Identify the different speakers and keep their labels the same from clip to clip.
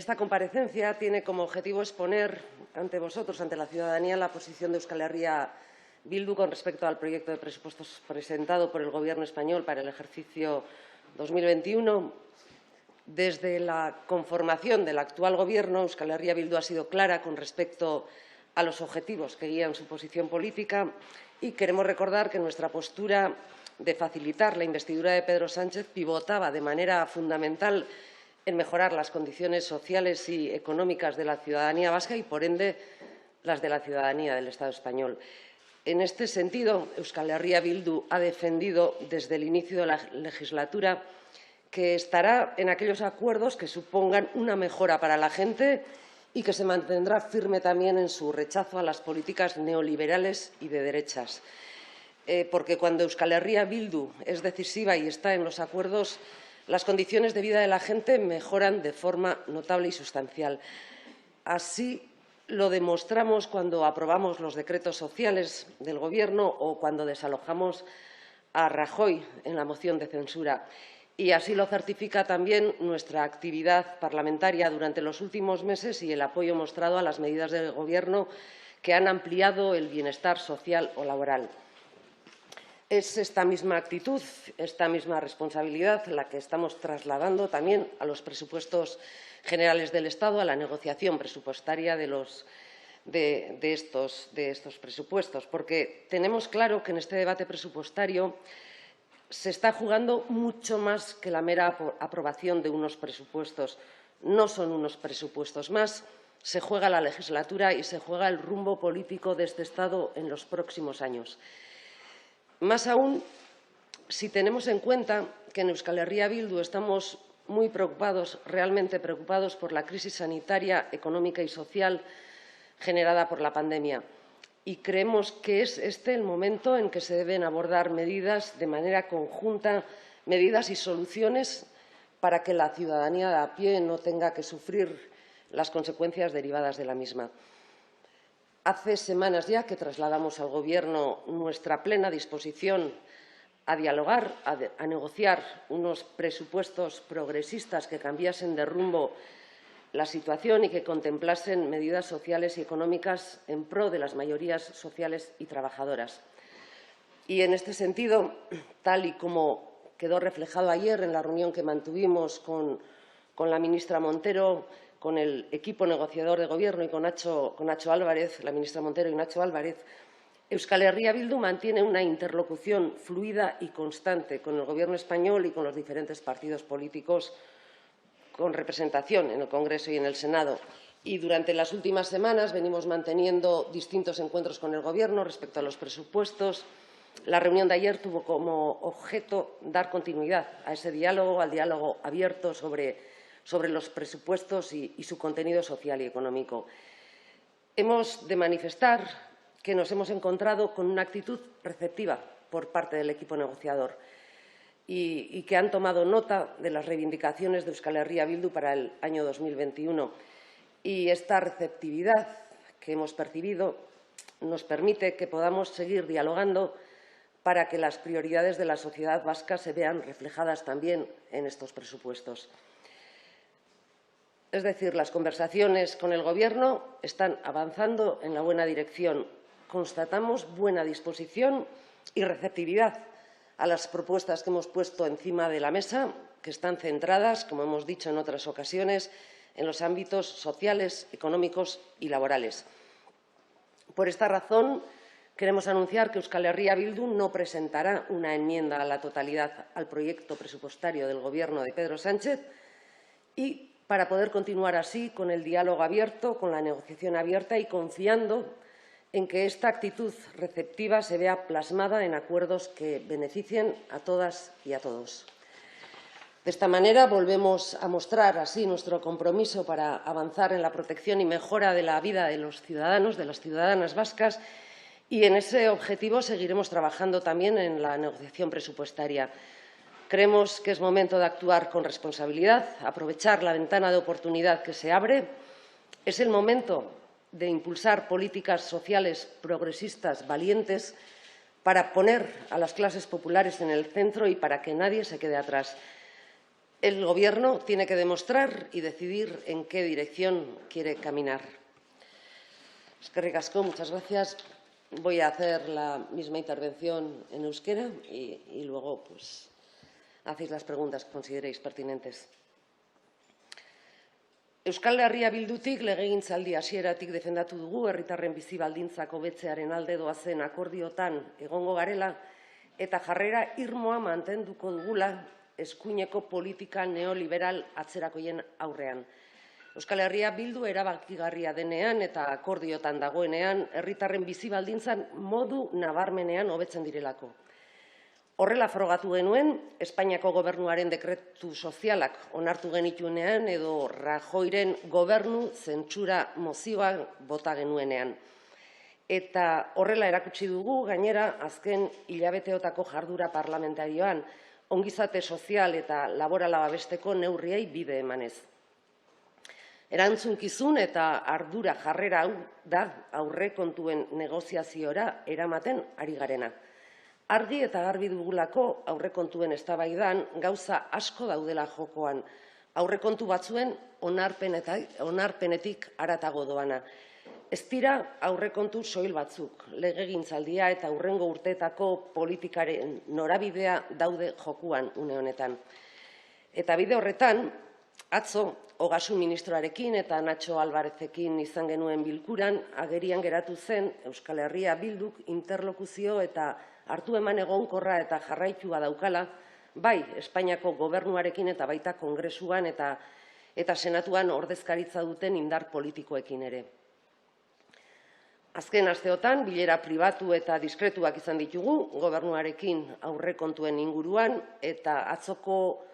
Speaker 1: Esta comparecencia tiene como objetivo exponer ante vosotros, ante la ciudadanía, la posición de Euskal Herria Bildu con respecto al proyecto de presupuestos presentado por el Gobierno español para el ejercicio 2021. Desde la conformación del actual Gobierno, Euskal Herria Bildu ha sido clara con respecto a los objetivos que guían su posición política y queremos recordar que nuestra postura de facilitar la investidura de Pedro Sánchez pivotaba de manera fundamental en mejorar las condiciones sociales y económicas de la ciudadanía vasca y, por ende, las de la ciudadanía del Estado español. En este sentido, Euskal Herria Bildu ha defendido desde el inicio de la legislatura que estará en aquellos acuerdos que supongan una mejora para la gente y que se mantendrá firme también en su rechazo a las políticas neoliberales y de derechas. Porque cuando Euskal Herria Bildu es decisiva y está en los acuerdos, las condiciones de vida de la gente mejoran de forma notable y sustancial. Así lo demostramos cuando aprobamos los decretos sociales del Gobierno o cuando desalojamos a Rajoy en la moción de censura. Y así lo certifica también nuestra actividad parlamentaria durante los últimos meses y el apoyo mostrado a las medidas del Gobierno que han ampliado el bienestar social o laboral. Es esta misma actitud, esta misma responsabilidad la que estamos trasladando también a los presupuestos generales del Estado, a la negociación presupuestaria de estos presupuestos, porque tenemos claro que en este debate presupuestario se está jugando mucho más que la mera aprobación de unos presupuestos. No son unos presupuestos más, se juega la legislatura y se juega el rumbo político de este Estado en los próximos años. Más aún, si tenemos en cuenta que en Euskal Herria Bildu estamos muy preocupados, realmente preocupados por la crisis sanitaria, económica y social generada por la pandemia. Y creemos que es este el momento en que se deben abordar medidas de manera conjunta, medidas y soluciones para que la ciudadanía de a pie no tenga que sufrir las consecuencias derivadas de la misma. Hace semanas ya que trasladamos al Gobierno nuestra plena disposición a dialogar, a negociar unos presupuestos progresistas que cambiasen de rumbo la situación y que contemplasen medidas sociales y económicas en pro de las mayorías sociales y trabajadoras. Y en este sentido, tal y como quedó reflejado ayer en la reunión que mantuvimos con la ministra Montero, con el equipo negociador de Gobierno y con Nacho Álvarez, la ministra Montero y Nacho Álvarez, Euskal Herria Bildu mantiene una interlocución fluida y constante con el Gobierno español y con los diferentes partidos políticos con representación en el Congreso y en el Senado. Y durante las últimas semanas venimos manteniendo distintos encuentros con el Gobierno respecto a los presupuestos. La reunión de ayer tuvo como objeto dar continuidad a ese diálogo, al diálogo abierto sobre los presupuestos y su contenido social y económico. Hemos de manifestar que nos hemos encontrado con una actitud receptiva por parte del equipo negociador y que han tomado nota de las reivindicaciones de Euskal Herria Bildu para el año 2021. Y esta receptividad que hemos percibido nos permite que podamos seguir dialogando para que las prioridades de la sociedad vasca se vean reflejadas también en estos presupuestos. Es decir, las conversaciones con el Gobierno están avanzando en la buena dirección. Constatamos buena disposición y receptividad a las propuestas que hemos puesto encima de la mesa, que están centradas, como hemos dicho en otras ocasiones, en los ámbitos sociales, económicos y laborales. Por esta razón, queremos anunciar que Euskal Herria Bildu no presentará una enmienda a la totalidad al proyecto presupuestario del Gobierno de Pedro Sánchez y para poder continuar así con el diálogo abierto, con la negociación abierta y confiando en que esta actitud receptiva se vea plasmada en acuerdos que beneficien a todas y a todos. De esta manera, volvemos a mostrar así nuestro compromiso para avanzar en la protección y mejora de la vida de los ciudadanos, de las ciudadanas vascas, y en ese objetivo seguiremos trabajando también en la negociación presupuestaria. Creemos que es momento de actuar con responsabilidad, aprovechar la ventana de oportunidad que se abre. Es el momento de impulsar políticas sociales progresistas valientes para poner a las clases populares en el centro y para que nadie se quede atrás. El Gobierno tiene que demostrar y decidir en qué dirección quiere caminar. Eskerrik asko, muchas gracias. Voy a hacer la misma intervención en euskera y luego pues, hacéis las preguntas que consideréis pertinentes. Euskal Herria Bildutik legegintzaldi hasieratik defendatu dugu herritarren bizi baldintzak hobetzearen alde doazen akordiotan egongo garela eta jarrera irmoa mantenduko dugula eskuineko politika neoliberal atzerakoien aurrean. Euskal Herria Bildu erabakigarria denean eta akordiotan dagoenean herritarren bizi baldintzan modu nabarmenean hobetzen direlako. Horrela frogatu genuen, Espainiako gobernuaren dekretu sozialak onartu genituenean edo Rajoyren gobernu zentsura mozioa bota genuenean. Eta horrela erakutsi dugu, gainera, azken hilabeteotako jardura parlamentarioan, ongizate sozial eta laborala babesteko neurriei bide emanez. Erantzunkizun eta ardura jarrera hau da aurrekontuen negoziaziora eramaten ari garena. Argi eta garbi dugulako aurrekontuen eztabaidan gauza asko daudela jokoan, aurrekontu batzuen onarpenetik haratago doana. Ez dira aurrekontu soil batzuk, legegintzaldia eta hurrengo urteetako politikaren norabidea daude jokuan une honetan. Eta bide horretan, atzo, Ogasun ministroarekin eta Nacho Alvarezekin izan genuen bilkuran, agerian geratu zen Euskal Herria Bilduk interlokuzio eta hartu eman egonkorra eta jarraitua daukala, bai Espainiako gobernuarekin eta baita Kongresuan eta Senatuan ordezkaritza duten indar politikoekin ere. Azken asteotan, bilera pribatu eta diskretuak izan ditugu, gobernuarekin aurrekontuen inguruan eta atzoko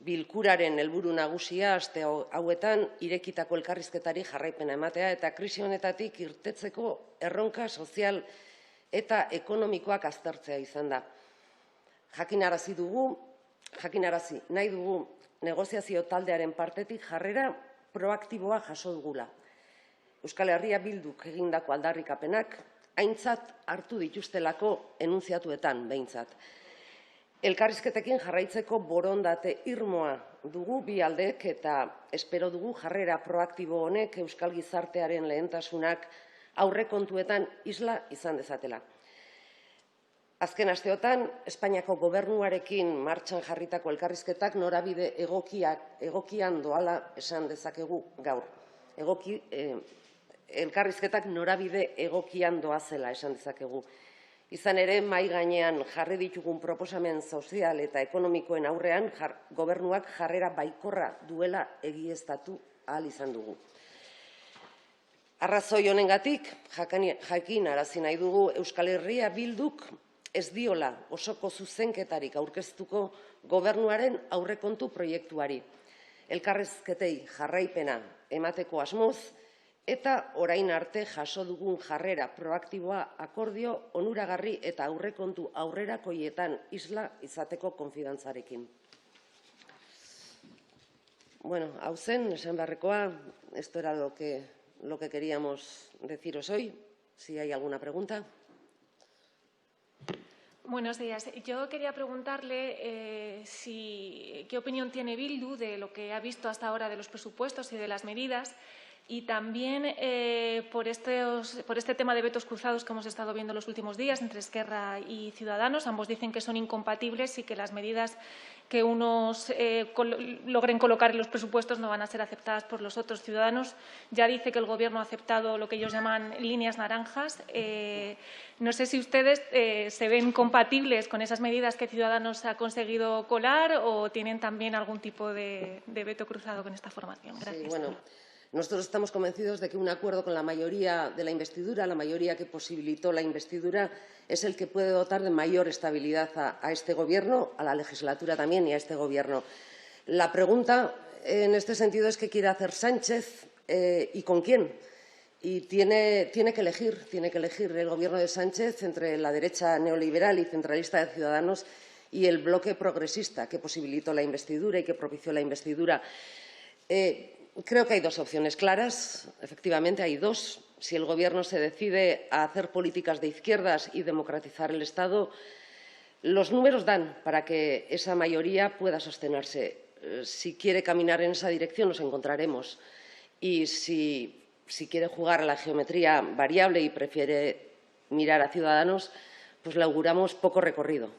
Speaker 1: bilkuraren helburu nagusia aste hauetan irekitako elkarrizketari jarraipena ematea eta krisi honetatik irtetzeko erronka sozial eta ekonomikoak aztertzea izan da. Jakinarazi nahi dugu negoziazio taldearen partetik jarrera proaktiboa jaso dugula. Euskal Herria Bilduk egindako aldarrikapenak aintzat hartu dituztelako enunziatuetan behintzat. Elkarrizketekin jarraitzeko borondate irmoa dugu bi aldeek eta espero dugu jarrera proaktibo honek euskal gizartearen lehentasunak aurrekontuetan isla izan dezatela. Azken asteotan, Espainiako gobernuarekin martxan jarritako elkarrizketak norabide egokian doala esan dezakegu gaur. Elkarrizketak norabide egokian doazela esan dezakegu. Izan ere, mahai gainean jarri ditugun proposamen sozial eta ekonomikoen aurrean gobernuak jarrera baikorra duela egiaztatu ahal izan dugu. Arrazoi honengatik, jakinarazi nahi dugu Euskal Herria Bilduk ez diola osoko zuzenketarik aurkeztuko gobernuaren aurrekontu proiektuari. Elkarrizketei jarraipena emateko asmoz, eta orain arte jaso dugun jarrera proaktiboa akordio onuragarri eta aurrekontu aurrerakoietan isla izateko konfidantzarekin. Bueno, hau zen, esan beharrekoa, esto era lo que queríamos deciros hoy. Si hay alguna pregunta.
Speaker 2: Buenos días. Yo quería preguntarle qué opinión tiene Bildu de lo que ha visto hasta ahora de los presupuestos y de las medidas. Y también por este tema de vetos cruzados que hemos estado viendo los últimos días entre Esquerra y Ciudadanos. Ambos dicen que son incompatibles y que las medidas que unos logren colocar en los presupuestos no van a ser aceptadas por los otros. Ciudadanos ya dice que el Gobierno ha aceptado lo que ellos llaman líneas naranjas. No sé si ustedes se ven compatibles con esas medidas que Ciudadanos ha conseguido colar o tienen también algún tipo de veto cruzado con esta formación. Gracias.
Speaker 1: Sí, bueno. Nosotros estamos convencidos de que un acuerdo con la mayoría de la investidura, la mayoría que posibilitó la investidura, es el que puede dotar de mayor estabilidad a este Gobierno, a la legislatura también y a este Gobierno. La pregunta en este sentido es qué quiere hacer Sánchez y con quién. Y tiene que elegir el Gobierno de Sánchez entre la derecha neoliberal y centralista de Ciudadanos y el bloque progresista que posibilitó la investidura y que propició la investidura. Creo que hay dos opciones claras, efectivamente hay dos. Si el Gobierno se decide a hacer políticas de izquierdas y democratizar el Estado, los números dan para que esa mayoría pueda sostenerse. si quiere caminar en esa dirección, nos encontraremos. Y si quiere jugar a la geometría variable y prefiere mirar a Ciudadanos, pues le auguramos poco recorrido.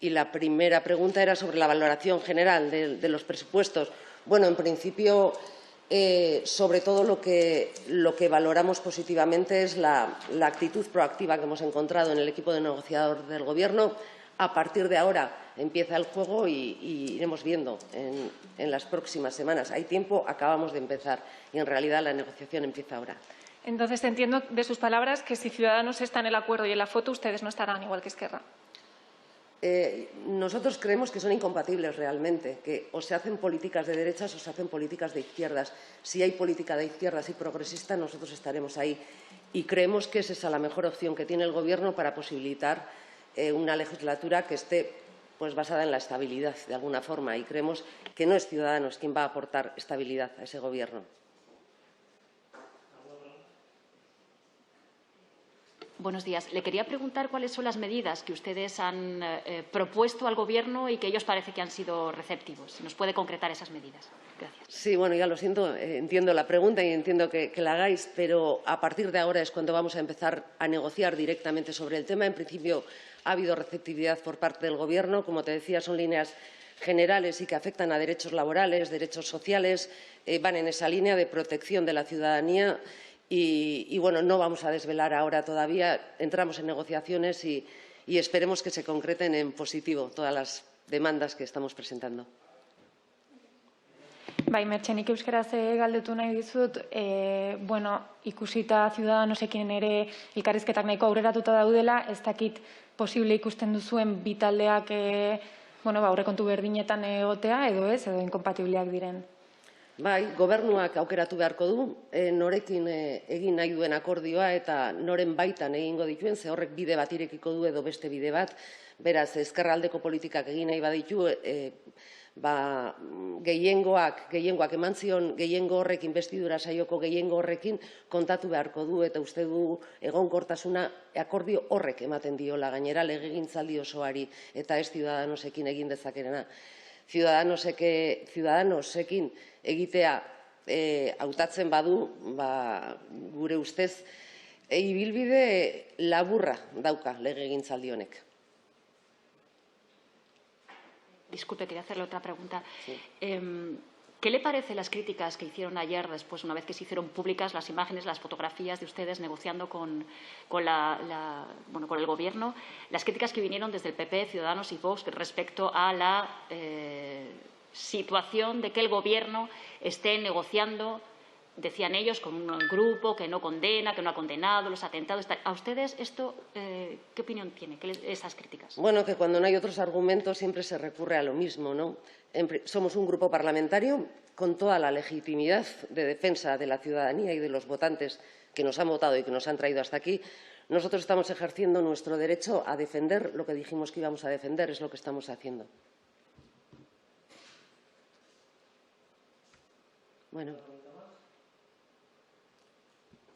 Speaker 1: Y la primera pregunta era sobre la valoración general de los presupuestos. Bueno, en principio, sobre todo lo que valoramos positivamente es la actitud proactiva que hemos encontrado en el equipo de negociador del Gobierno. A partir de ahora empieza el juego y iremos viendo en las próximas semanas. Hay tiempo, acabamos de empezar y en realidad la negociación empieza ahora.
Speaker 2: Entonces, entiendo de sus palabras que si Ciudadanos está en el acuerdo y en la foto, ustedes no estarán, igual que Esquerra.
Speaker 1: Nosotros creemos que son incompatibles realmente, que o se hacen políticas de derechas o se hacen políticas de izquierdas. Si hay política de izquierdas y progresista, nosotros estaremos ahí. Y creemos que es esa la mejor opción que tiene el Gobierno para posibilitar una legislatura que esté pues, basada en la estabilidad, de alguna forma. Y creemos que no es Ciudadanos quien va a aportar estabilidad a ese Gobierno.
Speaker 3: Buenos días. Le quería preguntar cuáles son las medidas que ustedes han propuesto al Gobierno y que ellos parece que han sido receptivos. Si nos puede concretar esas medidas. Gracias.
Speaker 1: Sí, bueno, ya lo siento, entiendo la pregunta y entiendo que la hagáis, pero a partir de ahora es cuando vamos a empezar a negociar directamente sobre el tema. En principio ha habido receptividad por parte del Gobierno. Como te decía, son líneas generales y que afectan a derechos laborales, derechos sociales, van en esa línea de protección de la ciudadanía. Y, bueno, no vamos a desvelar ahora todavía. Entramos en negociaciones y esperemos que se concreten en positivo todas las demandas que estamos presentando.
Speaker 4: Bai, Mertxenik euskaraz galdetu nahi dizut, ikusita Ciudadanosekin ere elkarrizketak nahiko aurreratuta daudela, ez dakit posible ikusten duzuen bi taldeak aurrekontu berdinetan egotea edo ez, edo inkompatibleak diren.
Speaker 1: Bai, gobernuak aukeratu beharko du, norekin egin nahi duen akordioa eta noren baitan egingo dituen, ze horrek bide bat irekiko du edo beste bide bat. Beraz, ezkerraldeko politikak egin nahi baditu, gehiengoak eman zion gehiengo horrek inbestidura saioko gehiengo horrekin kontatu beharko du eta uste du egonkortasuna akordio horrek ematen diola gainera legegintzaldi osoari eta ez Ciudadanosekin egin dezakerena. Ciudadanosekin egitea hautatzen badu, gure ustez, ibilbide laburra dauka legegintzaldi honek.
Speaker 3: Disculpe, quería hacerle otra pregunta.
Speaker 1: Sí.
Speaker 3: ¿Qué le parecen las críticas que hicieron ayer, después, una vez que se hicieron públicas las imágenes, las fotografías de ustedes negociando con el Gobierno, las críticas que vinieron desde el PP, Ciudadanos y Vox respecto a la situación de que el Gobierno esté negociando, decían ellos, con un grupo que no condena, que no ha condenado los atentados? ¿A ustedes esto qué opinión tiene, esas críticas?
Speaker 1: Bueno, que cuando no hay otros argumentos siempre se recurre a lo mismo, ¿no? Somos un grupo parlamentario con toda la legitimidad de defensa de la ciudadanía y de los votantes que nos han votado y que nos han traído hasta aquí. Nosotros estamos ejerciendo nuestro derecho a defender lo que dijimos que íbamos a defender, es lo que estamos haciendo. Bueno.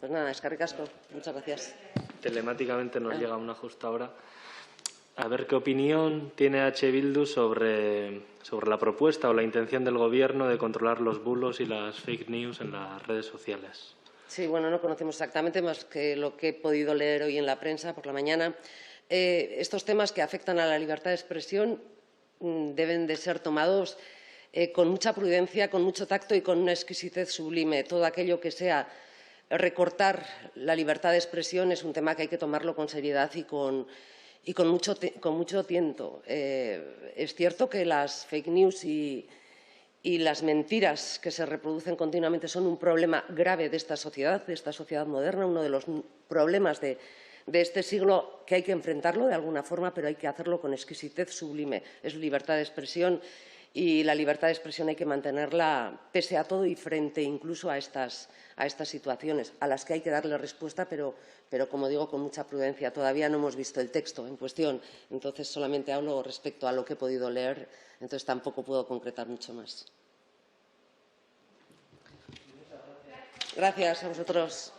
Speaker 1: Pues nada, eskerrik asko. Muchas gracias.
Speaker 5: Telemáticamente nos llega una justa hora. A ver qué opinión tiene H. Bildu sobre la propuesta o la intención del Gobierno de controlar los bulos y las fake news en las redes sociales.
Speaker 1: Sí, bueno, no conocemos exactamente más que lo que he podido leer hoy en la prensa por la mañana. Estos temas que afectan a la libertad de expresión deben de ser tomados con mucha prudencia, con mucho tacto y con una exquisitez sublime. Todo aquello que sea recortar la libertad de expresión es un tema que hay que tomarlo con seriedad y con mucho tiento. Es cierto que las fake news y las mentiras que se reproducen continuamente son un problema grave de esta sociedad moderna, uno de los problemas de este siglo que hay que enfrentarlo de alguna forma, pero hay que hacerlo con exquisitez sublime. Es libertad de expresión y la libertad de expresión hay que mantenerla pese a todo y frente incluso a estas situaciones, a las que hay que darle respuesta, pero como digo, con mucha prudencia. Todavía no hemos visto el texto en cuestión, entonces solamente hablo respecto a lo que he podido leer, entonces tampoco puedo concretar mucho más. Gracias a vosotros.